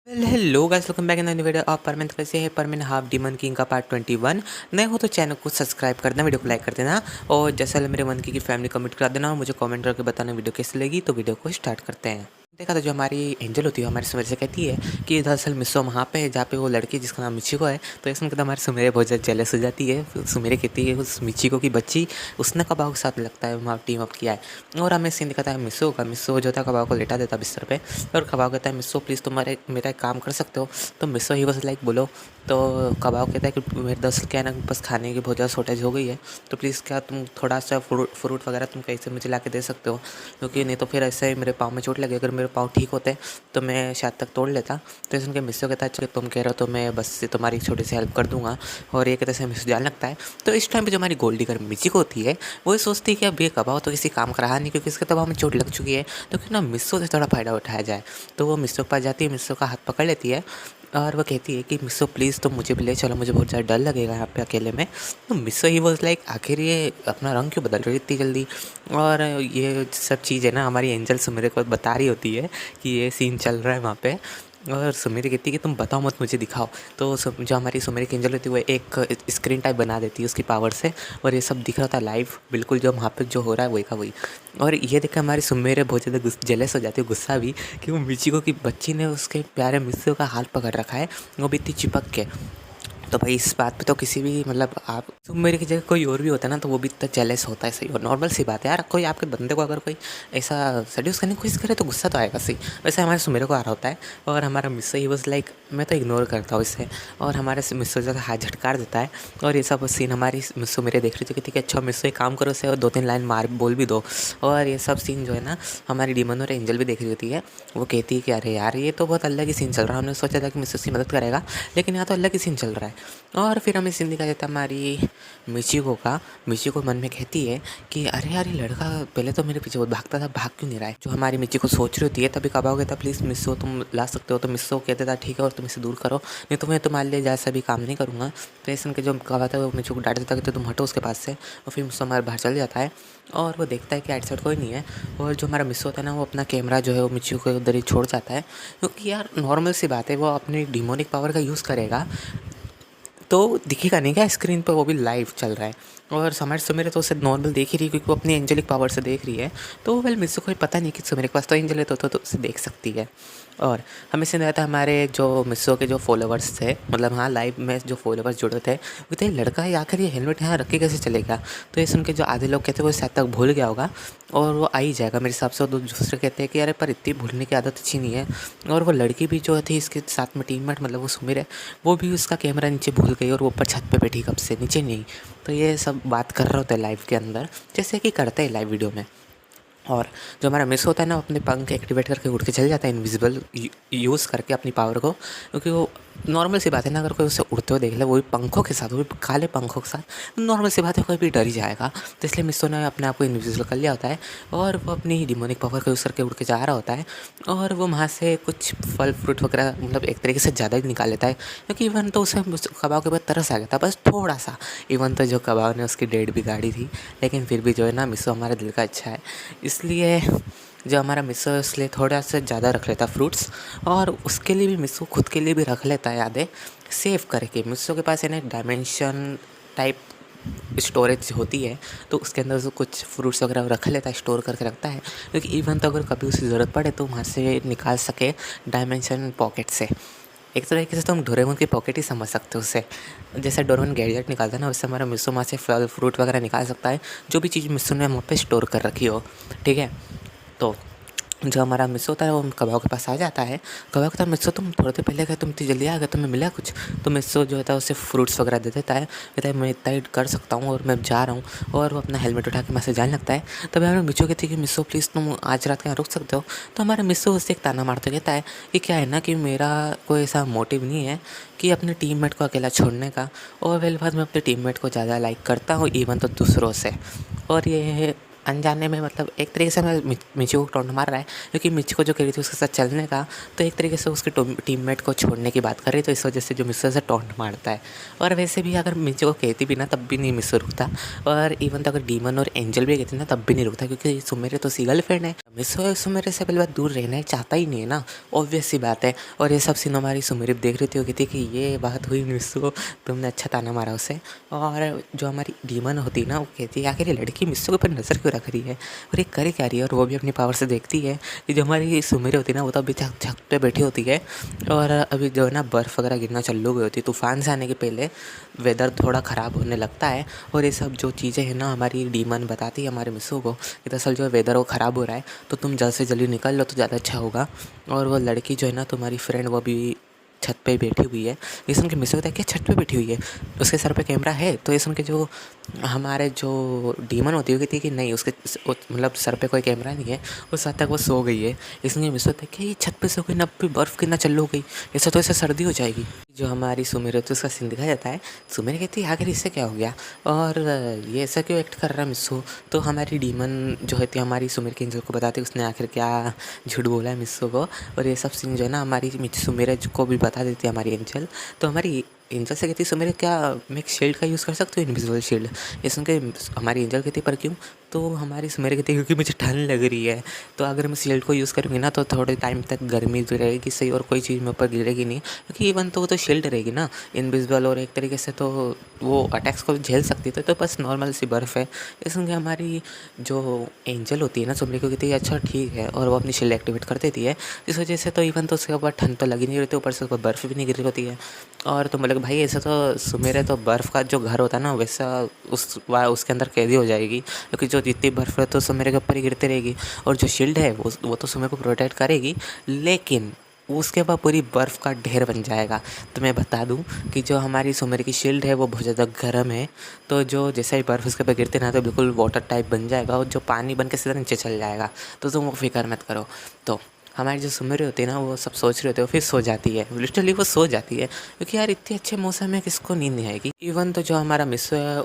Hello guys, welcome back in new video of Parmin. कैसे है Parmin half demon king का part 21। नए हो तो चैनल को सब्सक्राइब कर देना, वीडियो को लाइक कर देना और जैसा मेरे मन की फैमिली कमेंट करा देना और मुझे कमेंट करके बताना वीडियो कैसी लगी। तो वीडियो को स्टार्ट करते हैं। देखा तो जो हमारी एंजल होती है हमारे सुमेर से कहती है कि दरअसल मिस्सो वहाँ पे है जहाँ पे वो लड़की जिसका नाम मिचिको है। तो इसमें कहता हमारे सुमेरे बहुत ज़्यादा जेलस हो जाती है। फिर सुमेरे कहती है उस मिचिको की बच्ची उसने कबाव के साथ लगता है वहाँ टीम अप किया है। और हमें सीन दिखाता है मिस्सो का। मिस्सो जो था कबाव को लेटा देता बिस्तर पे और कबाव कहता है मिस्सो प्लीज़ तुम्हारे मेरा एक काम कर सकते हो। तो मिस्सो ही बस लाइक बोलो। तो कबाव कहता है कि मेरे दरअसल क्या है ना बस खाने की बहुत ज़्यादा शॉर्टेज हो गई है। तो प्लीज़ क्या तुम थोड़ा सा फ्रूट वगैरह तुम कहीं से मुझे ला के दे सकते हो, क्योंकि नहीं तो फिर ऐसे ही मेरे पाँव में चोट लगे। अगर मेरे पाँव ठीक होते तो मैं शायद तक तोड़ लेता। तो इसमें के मिस्सो कहता है कि तुम कह रहे हो तो मैं बस तुम्हारी एक छोटी सी हेल्प कर दूंगा। और ये कहते हैं मिस्सो जान लगता है। तो इस टाइम पे जो हमारी गोल्डी गर्ल मिचिको होती है वो सोचती है कि अब ये कबाव तो किसी काम का रहा नहीं, क्योंकि इसके तबाव में चोट लग चुकी है। तो क्यों ना मिस्सो से थोड़ा फ़ायदा उठाया जाए। तो वो मिस्सो के पास जाती है, मिस्सो का हाथ पकड़ लेती है और वो कहती है कि मिस्सो प्लीज़ तुम मुझे भी ले चलो, मुझे बहुत ज़्यादा डर लगेगा यहाँ पे अकेले में। तो मिस्सो ही वॉज लाइक आखिर ये अपना रंग क्यों बदल रही है इतनी जल्दी। और ये सब चीज़ें ना हमारी एंजल सुमेरे को बता रही होती है कि ये सीन चल रहा है वहाँ पे। और सुमेरी कहती है कि तुम बताओ मत, मुझे दिखाओ। तो जो हमारी सुमेरी की एंजल होती है वो एक स्क्रीन टाइप बना देती है उसकी पावर से और ये सब दिख रहा था लाइव बिल्कुल जो वहाँ पे जो हो रहा है वही का वही। और ये देख हमारी सुमेरे बहुत ज़्यादा जेलस हो जाती है, गुस्सा भी, कि वो मिचिको की बच्ची ने उसके प्यारे मिस्सो का हाथ पकड़ रखा है, वो भी इतनी चिपक के। तो भाई इस बात पे तो किसी भी मतलब आप मेरे की जगह कोई और भी होता है ना तो वो भी इतना जेलस होता है। सही और नॉर्मल सी बात है यार, कोई आपके बंदे को अगर कोई ऐसा सेड्यूस करने की कोशिश करे तो गुस्सा तो आएगा सही। वैसे हमारे सुमेरे को आ रहा होता है और हमारा मिस्सो ही बस लाइक मैं तो इग्नोर करता हूँ इससे। और हमारे मिस्सो जो हाथ झटकार देता है और ये सब सीन हमारी मिस्सो मेरे देख रही थी कि अच्छा मिस्सो एक काम करो से और 2-3 लाइन मार बोल भी दो। और ये सब सीन जो है ना हमारी डीमन और एंजल भी देख रही होती है। वो कहती है कि अरे यार ये तो बहुत अलग ही सीन चल रहा है, हमने सोचा था कि मिस्सो उसकी मदद करेगा लेकिन यहाँ तो अलग ही सीन चल रहा है। और फिर हमें सीन दिखाया जाता है हमारी मिचिको का। मिचिको मन में कहती है कि अरे यार ये लड़का पहले तो मेरे पीछे बहुत भागता था, भाग क्यों नहीं रहा है। जो हमारी मिचिको सोच रही होती है तभी कबाव कहता प्लीज़ मिस्सो तुम ला सकते हो। तो मिस्सो कहता था ठीक है और तुम इसे दूर करो, नहीं तो मैं तुम्हारे लिए जैसा भी काम नहीं करूँगा। तो ऐसा के जो कबाव था वो मिचिको को डांट देता कि तुम हटो उसके पास से। और फिर मिस्सो हमारे बाहर चल जाता है और वो देखता है कि आइट साइड कोई नहीं है। और जो हमारा मिस्सो होता है ना वो अपना कैमरा जो है वो मिचिको के उधर ही छोड़ जाता है, क्योंकि यार नॉर्मल सी बात है वो अपनी डिमोनिक पावर का यूज़ करेगा तो दिखेगा नहीं क्या स्क्रीन पर, वो भी लाइव चल रहा है। और हमारे सुमेरे तो उसे नॉर्मल देख ही रही है क्योंकि वो अपनी एंजेलिक पावर से देख रही है। तो वेल मिस्सो को पता नहीं कि सुमेरे के पास तो एंजल है तो उसे देख सकती है। और हमें से नहीं था हमारे जो मिस्सो के जो फॉलोवर्स थे, मतलब हाँ लाइव में जो फॉलोवर्स जुड़े थे वो थे लड़का है आखिर ये हेलमेट यहाँ रख के कैसे चलेगा। तो ये सुन के जो आधे लोग कहते हैं वो शायद तक भूल गया होगा और वो आ ही जाएगा मेरे हिसाब से। और दूसरे कहते हैं कि अरे पर इतनी भूलने की आदत अच्छी नहीं है। और वो लड़की भी जो थी इसके साथ में टीममेट मतलब वो सुमीर है, वो भी उसका कैमरा नीचे भूल गई और वो ऊपर छत पे बैठी कब से, नीचे नहीं। तो ये सब बात कर रहे होते हैं लाइव के अंदर जैसे कि करते हैं लाइव वीडियो में। और जो हमारा मिस होता है ना अपने पंख एक्टिवेट करके उड़ के चल जाता है इनविजिबल यूज़ करके अपनी पावर को, क्योंकि वो नॉर्मल सी बात है ना अगर कोई उसे उड़ते हुए देख ले वो भी पंखों के साथ, वो भी काले पंखों के साथ, नॉर्मल सी बात है कोई भी डर ही जाएगा। तो इसलिए मिस्सो ने अपने आप को इनविजिबल कर लिया होता है और वो अपनी डिमोनिक पावर का यूज़ करके उड़ के जा रहा होता है। और वो वहाँ से कुछ फल फ्रूट वगैरह मतलब एक तरीके से ज़्यादा ही निकाल लेता है, क्योंकि इवन तो उसे कबाब के बाद तरस आ गया था बस थोड़ा सा। इवन तो जो कबाब ने उसकी डेट बिगाड़ी थी लेकिन फिर भी जो है ना मिस्सो हमारे दिल का अच्छा है, इसलिए जो हमारा मिस्सो है इसलिए थोड़ा सा ज़्यादा रख लेता फ्रूट्स। और उसके लिए भी मिस्सो खुद के लिए भी रख लेता है यादें सेव करके। मिस्सो के पास है ना एक डायमेंशन टाइप स्टोरेज होती है तो उसके अंदर जो कुछ फ्रूट्स वगैरह रख लेता है, स्टोर करके रखता है, क्योंकि इवन तो अगर कभी उसे ज़रूरत पड़े तो वहाँ से निकाल सके डायमेंशन पॉकेट से। एक तरीके से तो हम डोरेमोन की पॉकेट ही समझ सकते हो उससे। जैसे डोरेमोन गैजेट निकालता है ना उससे हमारा मिस्सो वहाँ से फल फ्रूट वगैरह निकाल सकता है, जो भी चीज़ मिस्सो ने वहाँ पे स्टोर कर रखी हो। ठीक है, तो जो हमारा मिस्सो होता है वो कबाब के पास आ जाता है। कबाब कहता है मिस्सो तुम थोड़ी देर पहले गए, तुम इतनी जल्दी आ गए, तुम्हें मिला कुछ। तो मिस्सो जो होता है उसे फ्रूट्स वगैरह दे देता है, कहता है मैं इतना ही कर सकता हूँ और मैं जा रहा हूँ। और वो अपना हेलमेट उठा के वहाँ से जाने लगता है। तभी हमारे मिस्सो कहती है कि मिस्सो प्लीज़ तुम आज रात यहाँ रुक सकते हो। तो हमारे मिस्सो उससे एक ताना मारते कहता है कि क्या है ना कि मेरा कोई ऐसा मोटिव नहीं है कि अपने टीममेट को अकेला छोड़ने का, और वेल बात मैं अपने टीममेट को ज़्यादा लाइक करता हूँ इवन तो दूसरों से। और ये अनजाने में मतलब एक तरीके से मैं मिचू को टॉन्ट मार रहा है, क्योंकि मिचू को जो कह रही थी उसके साथ चलने का, तो एक तरीके से उसके टीममेट को छोड़ने की बात कर रही, तो इस वजह से जो मिचू से टॉन्ट मारता है। और वैसे भी अगर मिचू को कहती भी ना तब भी नहीं मिचू रुकता, और इवन तो अगर डीमन और एंजल भी कहती ना तब भी नहीं रुकता, क्योंकि सुमेरे तो सी गर्लफ्रेंड है। मिचू सुमेरे से पहले बात दूर रहना चाहता ही नहीं है ना, ऑब्वियस सी बात है। और ये सब सीन हमारी सुमेरे देख रही थी, वो कहती कि ये बात हुई मिचू, तुमने अच्छा ताना मारा उसे। और जो हमारी डीमन होती है ना, वो कहती है आखिर ये लड़की मिचू के ऊपर नज़र क्यों रख रही है, और ये करे क्या रही है। और वो भी अपनी पावर से देखती है कि जो हमारी सुमेरे होती है ना, वो तो अभी छत पे बैठी होती है, और अभी जो है ना बर्फ़ वगैरह गिरना चालू गई होती है। तूफान से आने के पहले वेदर थोड़ा ख़राब होने लगता है, और ये सब जो चीज़ें हैं ना हमारी डीमन बताती है हमारे मिचू को कि दरअसल जो वेदर वो ख़राब हो रहा है, तो तुम जल्द से जल्दी निकल लो तो ज़्यादा अच्छा होगा। और वो लड़की जो है ना तुम्हारी फ्रेंड, वो भी छत पे बैठी हुई है। ये सुन के मिचू कहता है कि छत पे बैठी हुई है, उसके सर पे कैमरा है। तो ये सुन के जो हमारे जो डीमन होती है, कहती है कि नहीं उसके मतलब सर पे कोई कैमरा नहीं है, उस हद तक वो सो गई है। इसलिए मिचू कहता है कि ये छत पे सो गई ना, भी बर्फ़ गिरना चालू हो गई, ऐसा तो ऐसे सर्दी हो जाएगी। जो हमारी सुमेर होती है उसका सीन दिखाया जाता है। सुमेर कहती है आखिर इससे क्या हो गया, और ये ऐसा क्यों एक्ट कर रहा है मिचू। तो हमारी डीमन जो होती है हमारी सुमेर के एंजल को बताती है उसने आखिर क्या झूठ बोला है मिचू को। और ये सब सीन जो है ना हमारी सुमेर को भी बता देती है हमारी एंजल। तो हमारी एंजल से कहती है सुमेर क्या मैं एक शील्ड का यूज़ कर सकती हूँ, इनविजिबल शील्ड। ये सुन के हमारी एंजल कहती है पर क्यों। तो हमारी सुमेर कहती है क्योंकि मुझे ठंड लग रही है, तो अगर मैं शील्ड को यूज़ करूँगी ना तो थोड़े टाइम तक गर्मी तो रहेगी सही, और कोई चीज़ मेरे ऊपर गिरेगी नहीं, क्योंकि इवन तो वो तो शील्ड रहेगी ना इनविजिबल, और एक तरीके से तो वो अटैक्स को झेल सकती थी। तो बस नॉर्मल सी बर्फ़ है। ये सुन के हमारी जो एंजल होती है ना सुमेर को कहती है अच्छा ठीक है, और वो अपनी शील्ड एक्टिवेट कर देती है। इस वजह से तो इवन तो उसके ऊपर ठंड तो लगी नहीं रहती, ऊपर से ऊपर बर्फ़ भी नहीं गिरी होती है। और तो मतलब भाई ऐसा तो सुमेर तो बर्फ़ का जो घर होता है ना वैसा उसके अंदर कैदी हो जाएगी, क्योंकि जो जितनी बर्फ़ है तो सुमेर के ऊपर ही गिरती रहेगी। और जो शील्ड है वो तो सुमेर को प्रोटेक्ट करेगी, लेकिन उसके बाद पूरी बर्फ़ का ढेर बन जाएगा। तो मैं बता दूं कि जो हमारी सुमेर की शील्ड है वो बहुत ज़्यादा गर्म है, तो जो जैसा ही बर्फ़ उसके ऊपर गिरते ना तो बिल्कुल वाटर टाइप बन जाएगा, और जो पानी बन के सीधा नीचे चल जाएगा। तो तुम वो फिक्र मत करो। तो हमारी जो सुमेर होती है ना वो सब सोच रहे होते हैं, फिर सो जाती है, लिटरली वो सो जाती है, क्योंकि यार इतने अच्छे मौसम में किसको नींद नहीं आएगी। इवन तो जो हमारा मिसो है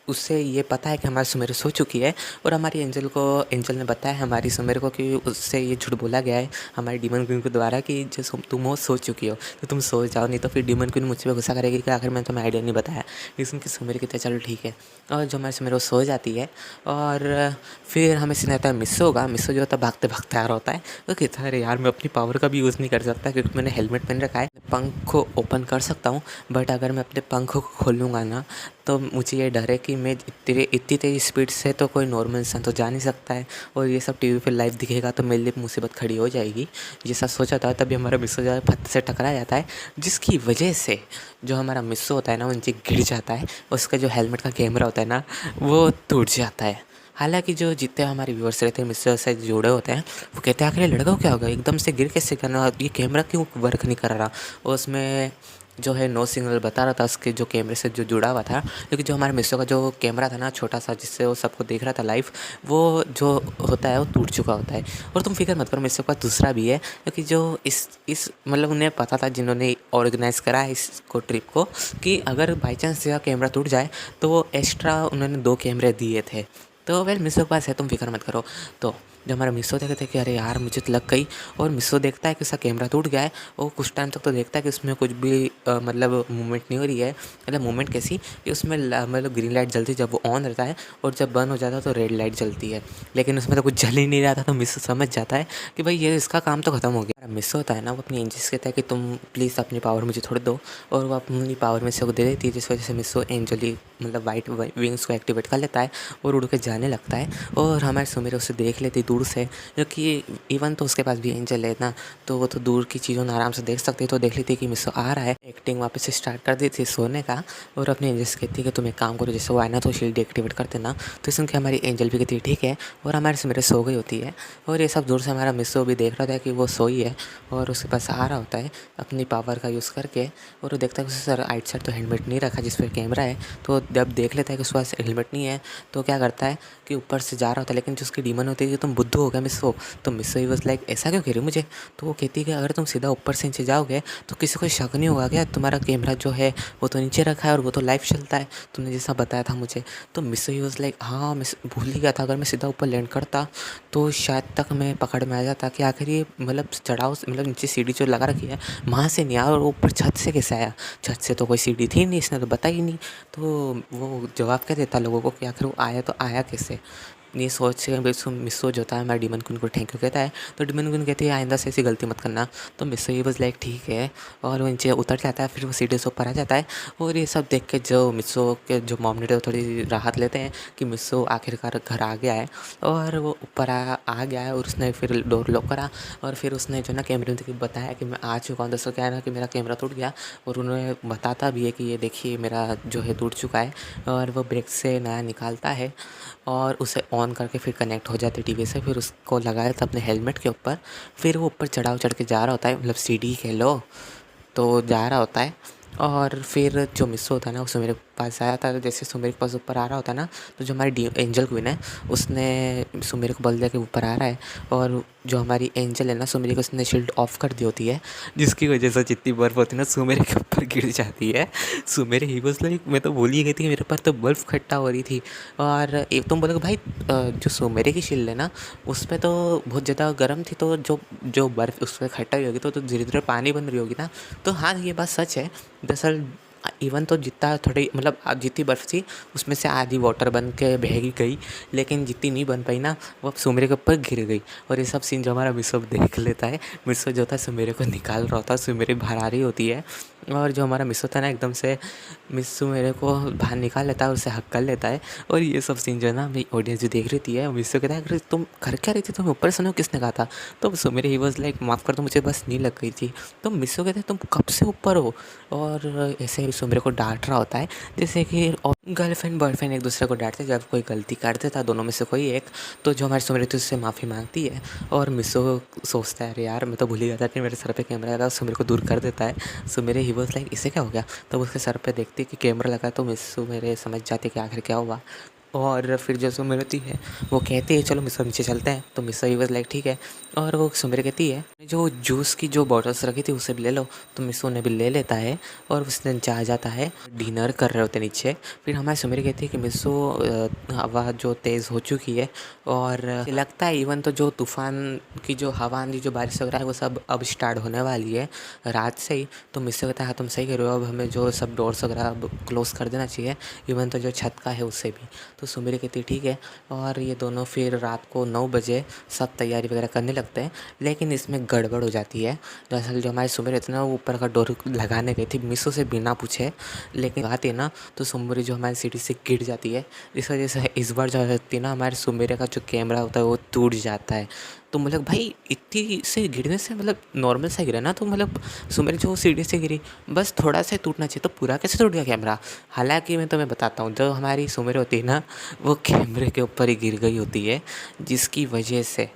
उससे ये पता है कि हमारी सुमेर सो चुकी है, और हमारी एंजल ने बताया हमारी सुमेर को कि उससे ये झूठ बोला गया है हमारी डीमन क्वीन के द्वारा कि जो तुम वो सो चुकी हो तो तुम सो जाओ, नहीं तो फिर डीमन क्वीन मुझ पर गुस्सा करेगी कि आखिर मैंने तुम्हें आइडिया नहीं बताया। इसमें कि सुमेर कहते हैं चलो ठीक है, और जो हमारी सुमेर वो सो जाती है। और फिर हमें सीन आता है मिसो का। मिसो जो होता है भागते भागते आ रहा होता है, वो कहता है अरे यार मैं अपनी पावर का भी यूज़ नहीं कर सकता, क्योंकि मैंने हेलमेट पहन रखा है। पंख को ओपन कर सकता हूँ, बट अगर मैं अपने पंख को खोलूँगा ना तो मुझे ये डर है कि मैं इतनी तेज़ स्पीड से तो कोई नॉर्मल इंसान तो जा नहीं सकता है, और ये सब टीवी पे लाइव दिखेगा तो मेरे लिए मुसीबत खड़ी हो जाएगी। ये सब सोचा था, तभी हमारा मिसो जो है पत्थर से टकरा जाता है, जिसकी वजह से जो हमारा मिसो होता है ना वो नीचे गिर जाता है, उसका जो हेलमेट का कैमरा होता है ना वो टूट जाता है। हालांकि जो जितने हमारे व्यूअर्स रहते हैं मिसो से जुड़े होते हैं वो कहते हैं आखिर लड़का को क्या होगा, एकदम से गिर कैसे करना, ये कैमरा क्यों वर्क नहीं कर रहा। और उसमें जो है नो सिग्नल बता रहा था उसके जो कैमरे से जो जुड़ा हुआ था, क्योंकि जो हमारे मिसो का जो कैमरा था ना छोटा सा जिससे वो सबको देख रहा था लाइव, वो जो होता है वो टूट चुका होता है। और तुम फिक्र मत करो, मिसो का दूसरा भी है, क्योंकि जो इस मतलब उन्हें पता था जिन्होंने ऑर्गेनाइज़ करा है इसको ट्रिप को, कि अगर बाई चांस यह कैमरा टूट जाए तो वो एक्स्ट्रा उन्होंने 2 कैमरे दिए थे। तो वेल मिसो के पास है, तुम फिक्र मत करो। तो जब हमारा मिसो देखते थे कि अरे यार मुझे तो लग गई, और मिसो देखता है कि उसका कैमरा टूट गया है, और कुछ टाइम तक तो देखता है कि उसमें कुछ भी मतलब मूवमेंट नहीं हो रही है। मतलब मूवमेंट कैसी कि उसमें मतलब ग्रीन लाइट जलती है जब वो ऑन रहता है, और जब बंद हो जाता है तो रेड लाइट जलती है, लेकिन उसमें तो कुछ जल ही नहीं रहा था। तो मिसो समझ जाता है कि भाई ये इसका काम तो ख़त्म हो गया। मिसो होता है ना वो अपनी एंजल से कहता है कि तुम प्लीज़ अपनी पावर मुझे थोड़ी दो, और वो अपनी पावर में से वो दे देती है, जिस वजह से मिसो एंजली मतलब वाइट विंग्स को एक्टिवेट कर लेता है और उड़ के जाने लगता है। और हमारे सुमेर उसे देख लेती दूर से, क्योंकि इवन तो उसके पास भी एंजल है ना, तो वो तो दूर की चीज़ों में आराम से देख सकती है। तो देख लेती है कि मिसो आ रहा है, एक्टिंग वापस से स्टार्ट कर दी थी सोने का, और अपने एंजल से कहती है कि तुम एक काम करो, जैसे वो आए ना तो शील्ड एक्टिवेट कर देना। तो सुन के हमारी एंजल भी कहती है ठीक है, और हमारे सुमेर सो गई होती है। और ये सब दूर से हमारा मिसो भी देख रहा था कि वो सोई है, और उसके पास आ रहा होता है अपनी पावर का यूज़ करके, और वो देखता है कि उसने राइट साइड तो हेलमेट नहीं रखा जिस पर कैमरा है। तो जब देख लेता है कि उसके पास हेलमेट नहीं है, तो क्या करता है कि ऊपर से जा रहा होता है, लेकिन जो उसकी डीमन होती है कि तुम बुद्धू हो गया मिस्सो? तो मिस्सो ही वाज़ लाइक ऐसा क्यों कह रही हो मुझे? तो वो कहती है कि अगर तुम सीधा ऊपर से नीचे जाओगे तो किसी को शक नहीं होगा क्या? तुम्हारा कैमरा जो है वो तो नीचे रखा है और वो तो लाइव चलता है, तुमने जैसा बताया था मुझे। तो मिस्सो ही वाज़ लाइक हाँ, मैं भूल ही गया था, अगर मैं सीधा ऊपर लैंड करता तो शायद तक मैं पकड़ में आ जाता कि आखिर ये मतलब चढ़ाव मतलब नीचे सीढ़ी जो लगा रखी है वहाँ से नहीं आया और वो ऊपर छत से कैसे आया? छत से तो कोई सीढ़ी थी नहीं, इसने तो बताया ही नहीं। तो वो जवाब क्या देता लोगों को कि आखिर वो आया तो आया कैसे? ये सोच के मिस्सो जो होता है हमारा डीमन क्वीन को थैंक यू कहता है। तो डीमन क्वीन कहती है आइंदा से ऐसी गलती मत करना। तो मिस्सो ये बस लाइक ठीक है, और वो नीचे उतर जाता है, फिर वो सीढ़ी से ऊपर आ जाता है। और ये सब देख के जो मिस्सो के जो मॉम डैडी थोड़ी राहत लेते हैं कि मिस्सो आखिरकार घर आ गया है और वो ऊपर आ गया है। और उसने फिर डोर लॉक करा और फिर उसने जो ना कैमरे में बताया कि मैं आ चुका हूँ। दरअसल क्या है ना कि मेरा कैमरा टूट गया, और उन्हें बताता भी है कि ये देखिए मेरा जो है टूट चुका है। और वो ब्रेक से नया निकालता है और उसे ऑन करके फिर कनेक्ट हो जाती है टीवी से। फिर उसको लगाया था अपने हेलमेट के ऊपर। फिर वो ऊपर चढ़ के जा रहा होता है, मतलब सीढ़ी कह लो, तो जा रहा होता है। और फिर जो मिस्सो होता है ना, वो सुमेर के पास आया था। तो जैसे सुमेर के पास ऊपर आ रहा होता है ना, तो जो हमारी एंजल क्वीन है उसने सुमेर को बोल दिया कि ऊपर आ रहा है। और जो हमारी एंजल है ना, सुमेर को उसने शील्ड ऑफ कर दी होती है, जिसकी वजह से जितनी बर्फ़ होती है ना सुमेर के ऊपर गिर जाती है। सुमेर ही बस लाइक मैं तो भूल ही गई थी कि मेरे पास तो बर्फ़ इकट्ठा हो रही थी। और एक तुम बोलोगे भाई जो सुमेर की शील्ड है ना उसमें तो बहुत ज़्यादा गर्म थी, तो जो जो बर्फ़ उस पर इकट्ठा हुई होगी तो धीरे धीरे पानी बन रही होगी ना। तो हाँ, ये बात सच है। दरअसल इवन तो जितना थोड़ी मतलब जितनी बर्फ़ थी उसमें से आधी वाटर बन के बह गई, लेकिन जितनी नहीं बन पाई ना वो सुमेरे के ऊपर गिर गई। और ये सब सीन जो हमारा मिस्सो देख लेता है, मिस्सो जो होता है सुमेरे को निकाल रहा होता है, सुमेरे बाहर आ रही होती है। और जो हमारा मिस्सो था ना एकदम से मिस्सो मेरे को बाहर निकाल लेता है और उसे हक कर लेता है। और ये सब सीन जो है ना मेरी ऑडियंस जो देख रही थी है, मिस्सो कहता है अगर तुम कर क्या रही थी, तुम ऊपर सुनो किसने कहा था? तो सुमेरे ही वाज लाइक माफ़ कर दो मुझे बस नहीं लग गई थी। तो मिस्सो कहते हैं तुम कब से ऊपर हो? और ऐसे ही सुमेरे को डांट रहा होता है जैसे कि गर्लफ्रेंड बॉयफ्रेंड एक दूसरे को डांटते जब कोई गलती कर देता दोनों में से कोई एक। तो जो हमारी सुमेर थी उससे माफ़ी मांगती है और मिस्सो सोचता है अरे यार मैं तो भूल ही गया था कि मेरे सर पे कैमरा लगा, सुमेर को दूर कर देता है। सुमेरे ही वाज लाइक इसे क्या हो गया? तब उसके सर पे देखती है कि कैमरा लगा, तो मिस्सो मेरे समझ जाती है कि आखिर क्या हुआ। और फिर जो सुमेर होती है वो कहती है चलो मिस्सो नीचे चलते हैं। तो मिस्सो ही वाज लाइक ठीक है। और वो सुमेर कहती है जो जूस की जो बॉटल्स रखी थी उसे भी ले लो। तो मिस्सो ने भी ले लेता है और उसने नीचे आ जाता है। डिनर कर रहे होते नीचे। फिर हमारी सुमेर कहती है कि मिस्सो हवा जो तेज़ हो चुकी है और लगता है इवन तो जो तूफ़ान की जो हवा आंधी जो बारिश वगैरह है वो सब अब स्टार्ट होने वाली है रात से ही। तो मिस्सो कहता है हाँ तुम सही कह रहे हो, अब हमें जो सब डोर्स वगैरह अब क्लोज़ कर देना चाहिए, इवन तो जो छत का है उससे भी। तो सुमेर कहती ठीक है। और ये दोनों फिर रात को 9 बजे सब तैयारी वगैरह करने लगते हैं। लेकिन इसमें गड़बड़ हो जाती है। दरअसल जो हमारे सुमेर रहते ना वो ऊपर का डोर लगाने गई थी मिस्सो से बिना पूछे, लेकिन आती है ना तो सुमेर जो हमारी सीढ़ी से गिर जाती है। इस वजह से इस बार जो होती है ना हमारे सुमेर का जो कैमरा होता है वो टूट जाता है। तो मतलब भाई इतनी से गिरने से मतलब नॉर्मल सा गिरा ना, तो मतलब सुमेर जो सीढ़ी से गिरी बस थोड़ा सा टूटना चाहिए, तो पूरा कैसे टूट गया कैमरा? हालांकि मैं तुम्हें बताता हूँ जो हमारी सुमेर होती है ना वो कैमरे के ऊपर ही गिर गई होती है, जिसकी वजह से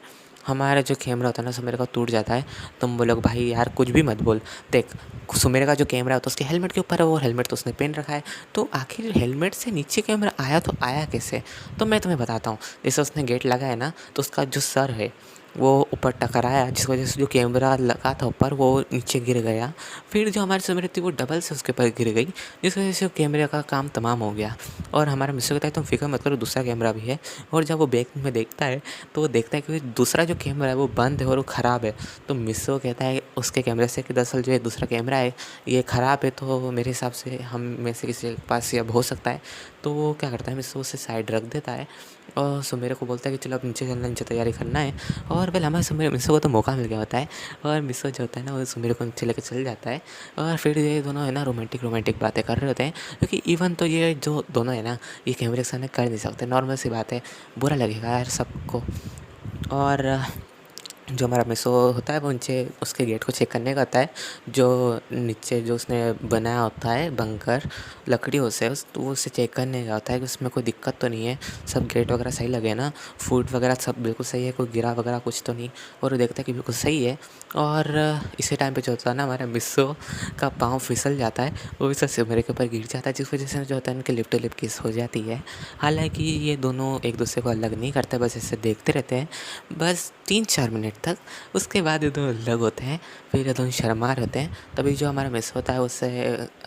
हमारा जो कैमरा होता है ना सुमेर का टूट जाता है। तुम बोलोगे भाई यार कुछ भी मत बोल, देख सुमेर का जो कैमरा होता है उसके हेलमेट के ऊपर है, वो हेलमेट तो उसने पहन रखा है, तो आखिर हेलमेट से नीचे कैमरा आया तो आया कैसे? तो मैं तुम्हें बताता हूँ। जैसे उसने गेट लगाया ना तो उसका जो सर है वो ऊपर टकराया, जिस वजह से जो कैमरा लगा था ऊपर वो नीचे गिर गया। फिर जो हमारी सुमेर थी वो डबल से उसके ऊपर गिर गई, जिस वजह से कैमरे का काम तमाम हो गया। और हमारा मिस्टर कहता है तुम फिक्र मत करो दूसरा कैमरा भी है। और जब वो बैग में देखता है तो वो देखता है कि दूसरा जो कैमरा है वो बंद है और वो ख़राब है। तो मिस्सो कहता है उसके कैमरे से कि दरअसल जो ये दूसरा कैमरा है ये ख़राब है, तो मेरे हिसाब से हम में से किसी के पास ये अब हो सकता है। तो वो क्या करता है मिस्सो उसे साइड रख देता है और सुमेर को बोलता है कि चलो अब नीचे चलना, नीचे तैयारी करना है। और वेल हमारे सुमेर मिस्सो को तो मौका मिल गया होता है और मिस्सो जो होता है ना वो सुमेर को नीचे लेकर चल जाता है। और फिर ये दोनों है ना रोमांटिक बातें कर रहे होते हैं, क्योंकि इवन तो ये जो दोनों है ना ये कैमरे के सामने कर नहीं सकते, नॉर्मल सी बात है, बुरा लगेगा यार सबको। और जो हमारा मिसो होता है वो नीचे उसके गेट को चेक करने का होता है, जो नीचे जो उसने बनाया होता है बंकर लकड़ियों से, उस तो वो उसे चेक करने का होता है कि उसमें कोई दिक्कत तो नहीं है, सब गेट वगैरह सही लगे ना, फूड वगैरह सब बिल्कुल सही है, कोई गिरा वगैरह कुछ तो नहीं। और वो देखता है कि बिल्कुल सही है। और इसी टाइम पे जो होता है ना, हमारा मिसो का पाँव फिसल जाता है, वो भी सबसे मेरे के ऊपर गिर जाता है, जिस वजह से जो होता है उनकी लिप टू लिप किस हो जाती है। हालाँकि ये दोनों एक दूसरे को अलग नहीं करते, बस ऐसे देखते रहते हैं बस 3-4 मिनट तक। उसके बाद ये दोनों अलग होते हैं, फिर ये दोनों शर्मा रहे होते हैं। तभी जो हमारा मिस होता है उससे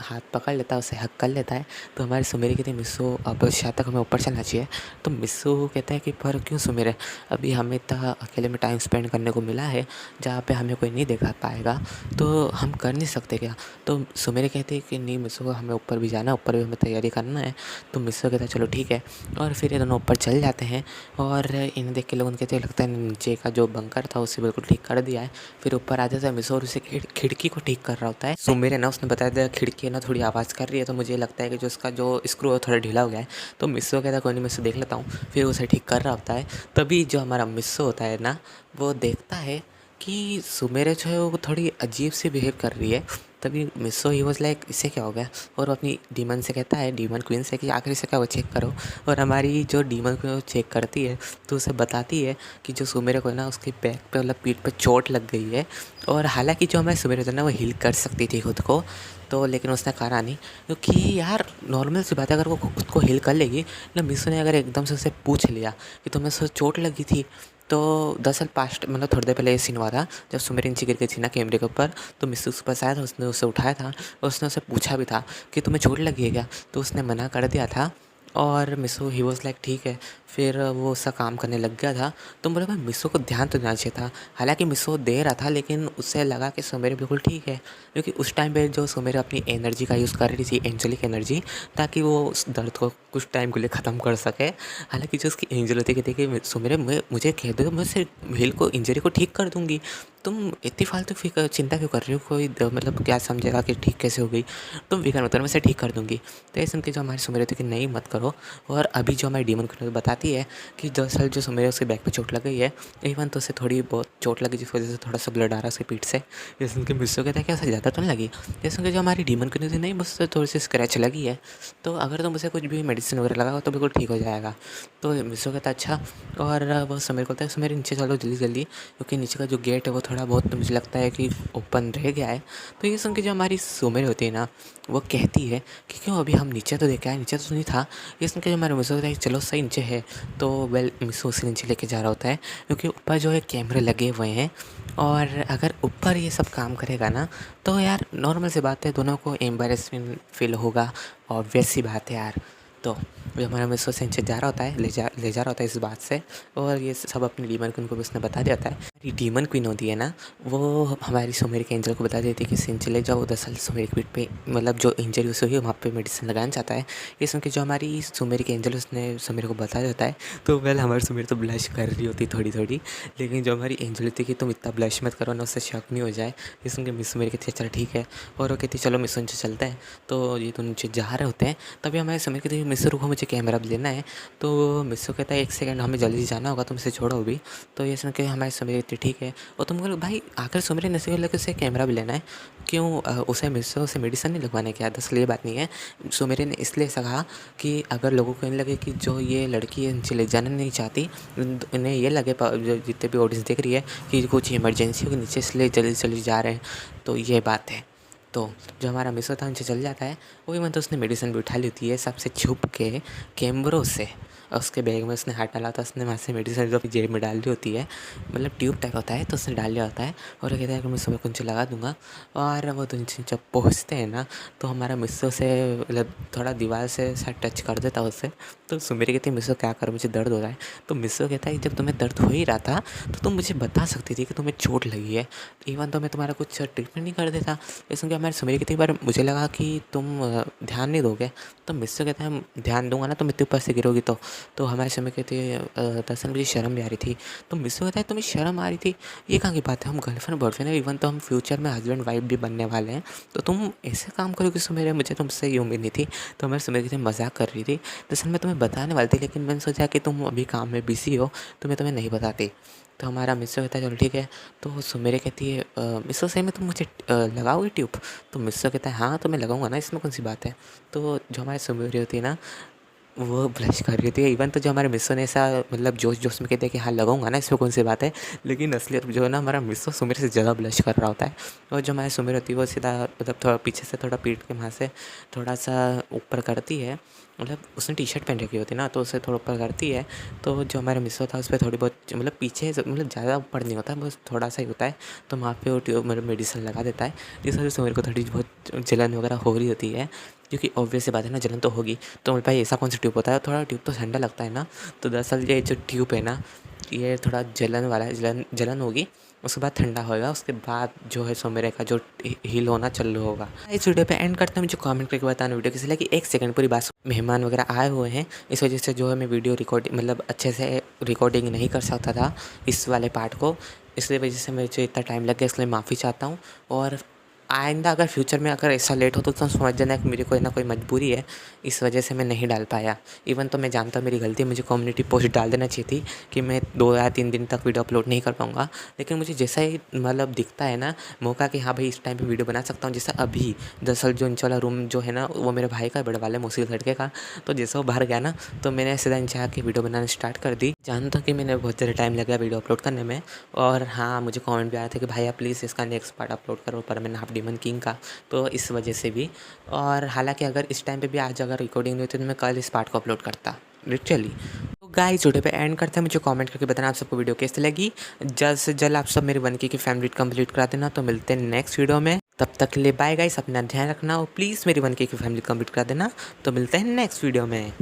हाथ पकड़ लेता है, उससे हग कर लेता है। तो हमारी सुमेरी कहती है मिस्सू अब शायद तक हमें ऊपर चलना चाहिए। तो मिस्सू कहता है कि पर क्यों सुमेरे, अभी हमें इतना अकेले में टाइम स्पेंड करने को मिला है जहाँ पे हमें कोई नहीं देखा पाएगा, तो हम कर नहीं सकते क्या? तो सुमेरी कहती है कि नहीं मिस्सू, हमें ऊपर भी जाना है, ऊपर भी हमें तैयारी करना है। तो मिस्सू कहता है चलो ठीक है। और फिर ये दोनों ऊपर चल जाते हैं और इन्हें देख के लोगों को कहते लगता है नीचे का जो बंकर था उसे बिल्कुल ठीक कर दिया है। फिर ऊपर आ जाता है मिस्सू और उसे खिड़की को ठीक कर रहा होता है। सुमेर ना उसने बताया था खिड़की है ना थोड़ी आवाज़ कर रही है, तो मुझे लगता है कि जो उसका जो स्क्रू है थोड़ा ढीला हो गया है। तो मिस्सू कहता है कोई नहीं, मिस्सू देख लेता हूँ। फिर उसे ठीक कर रहा होता है। तभी जो हमारा मिस्सू होता है ना, वो देखता है कि सुमेर जो है वो थोड़ी अजीब सी बिहेव कर रही है। तभी मिस्सो ही वॉज लाइक इसे क्या हो गया, और वो अपनी डीमन से कहता है, डीमन क्वीन से, कि आखिर से क्या वो चेक करो। और हमारी जो डीमन क्वीन वो चेक करती है तो उसे बताती है कि जो सुमेरे को है ना उसकी बैक पे मतलब पीठ पे चोट लग गई है। और हालांकि जो हमारे सुमेरे थे ना वो हील कर सकती थी खुद को, तो लेकिन उसने करा नहीं, क्योंकि यार नॉर्मल सी बात है, अगर वो खुद को हील कर लेगी ना, मिस्सो ने अगर एकदम से उसे पूछ लिया कि तुम्हें उससे चोट लगी थी, तो दरअसल पास्ट मतलब थोड़ी देर पहले ये सीन हुआ था जब सुमेरी नीचे गिर गई थी ना कैमरे के ऊपर, तो मिस्सू उसके पास आया था, उसने उसे उठाया था और उसने उसे पूछा भी था कि तुम्हें चोट लगी है क्या, तो उसने मना कर दिया था। और मिस्सू ही वॉज लाइक ठीक है। फिर वो उसका काम करने लग गया था। तो बोले भाई मिस्सू को ध्यान तो देना चाहिए था। हालांकि मिस्सू दे रहा था लेकिन उससे लगा कि सुमेरी बिल्कुल ठीक है, क्योंकि उस टाइम पे जो सुमेरी अपनी एनर्जी का यूज़ कर रही थी, एंजेलिक एनर्जी, ताकि वो उस दर्द को कुछ टाइम के लिए ख़त्म कर सके। हालांकि जो उसकी एंजल होती कहती है कि सुमेरी मुझे कह दो, मैं सिर्फ हिल को इंजरी को ठीक कर दूंगी, तुम इतनी फालतू फिक्र चिंता क्यों कर रही हो, कोई मतलब क्या समझेगा कि ठीक कैसे हो गई, तुम फिक्र मत करो, मैं इसे ठीक कर दूंगी। तो ये सुन के जो हमारी सुमेरी होती है कि नहीं मत करो। और अभी जो हमारी डीमन क्वीन बताती है कि दरअसल जो सुमेरी उसके बैक पे चोट लग गई है, इवन तो उसे थोड़ी बहुत चोट लगी जिस वजह से थोड़ा सा ब्लड आ रहा है उसके पीठ से। ये सुन के मिस्सू कहता है कि ऐसा ज़्यादा तो नहीं लगी। ये सुन के जो हमारी डीमन क्वीन थी, नहीं मुझसे थोड़ी सी स्क्रैच लगी है, तो अगर तुम उसे कुछ भी मेडिसिन वगैरह लगाओ तो बिल्कुल ठीक हो जाएगा। तो मिस्सू कहता है अच्छा। और वो सुमेरी को बोलता है सुमेरी नीचे चलो जल्दी जल्दी, क्योंकि नीचे का जो गेट है वो थोड़ा बहुत तो मुझे लगता है कि ओपन रह गया है। तो ये सुन के जो हमारी सुमेरी होती है ना, वो कहती है कि क्यों अभी हम नीचे तो देखे आए, नीचे तो नहीं था। ये सुन के जो हमारे मिस्सू होता है कि चलो सही नीचे है। तो वेल मिस्सू उसे नीचे लेके जा रहा होता है, क्योंकि ऊपर जो है कैमरे लगे हुए हैं, और अगर ऊपर ये सब काम करेगा ना, तो यार नॉर्मल सी बात है, दोनों को एम्बैरेसमेंट फील होगा, ऑब्वियस सी बात है यार। तो जो हमारा मिस्सू से नीचे जा रहा होता है, ले जा रहा होता है इस बात से। और ये सब अपनी डीमन क्वीन को भी उसने बता दिया था। हमारी डीमन क्वीन होती है ना, वो हमारी सुमेरी के एंजल को बता देती है कि सीन चले जाओ, दरअसल सुमेरी की पीठ पे मतलब जो इंजरी उसे हुई वहाँ पे मेडिसिन लगाना चाहता है। ये सुन के जो हमारी सुमेरी के एंजल उसने सुमेरी को बता देता है। तो वेल हमारी सुमेरी तो ब्लश कर रही होती थोड़ी थोड़ी, लेकिन जो हमारी एंजल होती है कि तुम इतना ब्लश मत करो ना, उससे शक नहीं हो जाए। ये सुन के मिस सुमेरी कहती है चल ठीक है। और वो कहती है चलो मिस नीचे चलते हैं। तो ये तो नीचे जा रहे होते हैं, तभी हमारे सुमेरी कहती है मिस रुको, मुझे कैमरा भी लेना है। तो मिस्सू कहता है एक सेकंड, हमें जल्दी जाना होगा, तुम इसे छोड़ो अभी। तो ये सुन के हमारी सुमेरी कहती ठीक है। और तुम बोलो भाई आखिर सुमेरी ने से लगे उसे कैमरा भी लेना है क्यों, उसे मिस्सू उसे मेडिसिन नहीं लगवाने की आदत, ये बात नहीं है। सुमेरी ने इसलिए ऐसा कहा कि अगर लोगों को नहीं लगे कि जो ये लड़की है नीचे ले जाना नहीं चाहती, इन्हें ये लगे जो जितने भी ऑडियंस देख रही है कि कुछ इमरजेंसी होगी नीचे, इसलिए जल्दी जल्दी जा रहे हैं, तो ये बात है। तो जो हमारा मिस्सू था नीचे चल जाता है, वही मतलब उसने मेडिसिन भी उठा ली होती है सबसे छुप के कैमरों से। और उसके बैग में उसने हाथ डाला था, उसने वहाँ से मेडिसिन जो अपनी जेब में डाल ली होती है, मतलब ट्यूब टाइप होता है, तो उसने डाल लिया होता है। और वो कहता है कि मैं सुबह कुंचे लगा दूंगा। और वो तो नीचे जब पहुँचते हैं ना, तो हमारा मिस्सू से मतलब थोड़ा दीवार से शायद टच कर देता है उससे। तो सुमेरी कहती है मिस्सू क्या करूँ, मुझे दर्द हो रहा है। तो मिस्सू कहता है जब तुम्हें दर्द हो ही रहा था तो तुम मुझे बता सकती थी कि तुम्हें चोट लगी है, इवन तो मैं तुम्हारा कुछ ट्रीटमेंट नहीं कर देता। इसमें क्या हमारे सुमेरी कहती है बार मुझे लगा कि तुम ध्यान नहीं दोगे। तो मिस्सू कहता है ध्यान दूंगा ना, तुम इतने ऊपर से गिरोगी तो हमारे समय कहती है दरअसल मुझे शर्म भी आ रही थी। तो मिस्सू कहता है तुम्हें शर्म आ रही थी, ये कहाँ की बात है, हम गर्लफ्रेंड बॉयफ्रेंड है, इवन तो हम फ्यूचर में हस्बैंड वाइफ भी बनने वाले हैं, तो तुम ऐसे काम करोगे सुमेरी, मुझे तुमसे ये उम्मीद नहीं थी। तो हमारे सुमेरी कहती मजाक कर रही थी, दरअसल मैं तुम्हें बताने वाली थी, लेकिन मैंने सोचा कि तुम अभी काम में बिजी हो तो मैं तुम्हें नहीं बताती। तो हमारा मिस्सो कहता है चलो ठीक है। तो सुमेरे कहती है मिस्सो सही में तुम मुझे लगाओगे ट्यूब? तो मिस्सो कहता है हाँ तो मैं लगाऊंगा ना, इसमें कौन सी बात है। तो जो हमारी सुमेरी होती है ना, वो ब्लश कर रही थी। इवन तो जो हमारे मिस्सो ने ऐसा मतलब जोश जोश में कहते हैं कि हाँ लगाऊंगा ना, इसमें कौन सी बात है, लेकिन असलियत जो है ना, हमारा मिस्सो सुमेर से ज़्यादा ब्लश कर रहा होता है। और जो हमारी सुमेर होती है वो सीधा मतलब थोड़ा पीछे से थोड़ा पीठ के वहाँ से थोड़ा सा ऊपर करती है। मतलब उसने टी शर्ट पहन रखी होती है ना, तो उसे थोड़ा ऊपर करती है। तो जो हमारा मिस्सो था उस पर थोड़ी बहुत मतलब पीछे मतलब ज़्यादा ऊपर नहीं होता, बस थोड़ा सा ही होता है। तो वहाँ पे वो मतलब मेडिसिन लगा देता है, जिस वजह से मेरे को थोड़ी बहुत जलन वगैरह हो रही होती है, क्योंकि ऑब्वियस सी बात है ना, जलन तो होगी। तो मेरे भाई ऐसा कौन सा ट्यूब होता है, थोड़ा ट्यूब तो ठंडा लगता है ना। तो दरअसल ये जो ट्यूब है ना, ये थोड़ा जलन वाला है, जलन जलन होगी, उसके बाद ठंडा होएगा, उसके बाद जो है सो मेरे का जो हील होना चालू होगा। इस वीडियो पे एंड करते हैं, मुझे कमेंट करके बताना वीडियो कैसे लगी। एक सेकंड पूरी बात मेहमान वगैरह आए हुए हैं, इस वजह से जो है मैं वीडियो रिकॉर्डिंग मतलब अच्छे से रिकॉर्डिंग नहीं कर सकता था इस वाले पार्ट को, इसलिए वजह से मुझे इतना टाइम लग गया, इसलिए माफ़ी चाहता हूँ। और आइंदा अगर फ्यूचर में अगर ऐसा लेट हो तो तुम समझ जाना कि मेरी कोई ना कोई मजबूरी है, इस वजह से मैं नहीं डाल पाया। इवन तो मैं जानता हूँ मेरी गलती है, मुझे कम्युनिटी पोस्ट डाल देना चाहिए थी कि मैं 2 या 3 दिन तक वीडियो अपलोड नहीं कर पाऊँगा। लेकिन मुझे जैसा ही मतलब दिखता है ना मौका कि हाँ भाई इस टाइम पे वीडियो बना सकता हूँ, जैसा अभी दरअसल जो नीचे वाला रूम जो है ना वो मेरे भाई का बड़े वाले मौसी के लड़के का। तो जैसे वो बाहर गया ना, तो मैंने सीधा नीचे आके वीडियो बनाना स्टार्ट कर दी। जानता हूँ कि मैंने बहुत ज़्यादा टाइम लगा वीडियो अपलोड करने में। और हाँ, मुझे कमेंट भी आया था कि भाई आप प्लीज़ इसका नेक्स्ट पार्ट अपलोड करो, परमानेंट हाफ डीमन किंग का। तो इस वजह से भी, और हालांकि अगर इस टाइम पे भी आज अगर रिकॉर्डिंग नहीं होती तो मैं कल इस पार्ट को अपलोड करता लिटरली। तो गाइस वीडियो पे एंड करते हैं, मुझे कमेंट करके बताना आप सबको वीडियो कैसी लगी। जल्द से जल्द आप सब मेरी 1K की फैमिली कंप्लीट करा देना। तो मिलते हैं नेक्स्ट वीडियो में, तब तक के लिए बाय गाइस, अपना ध्यान रखना और प्लीज़ मेरी 1K की फैमिली कंप्लीट करा देना। तो मिलते हैं नेक्स्ट वीडियो में।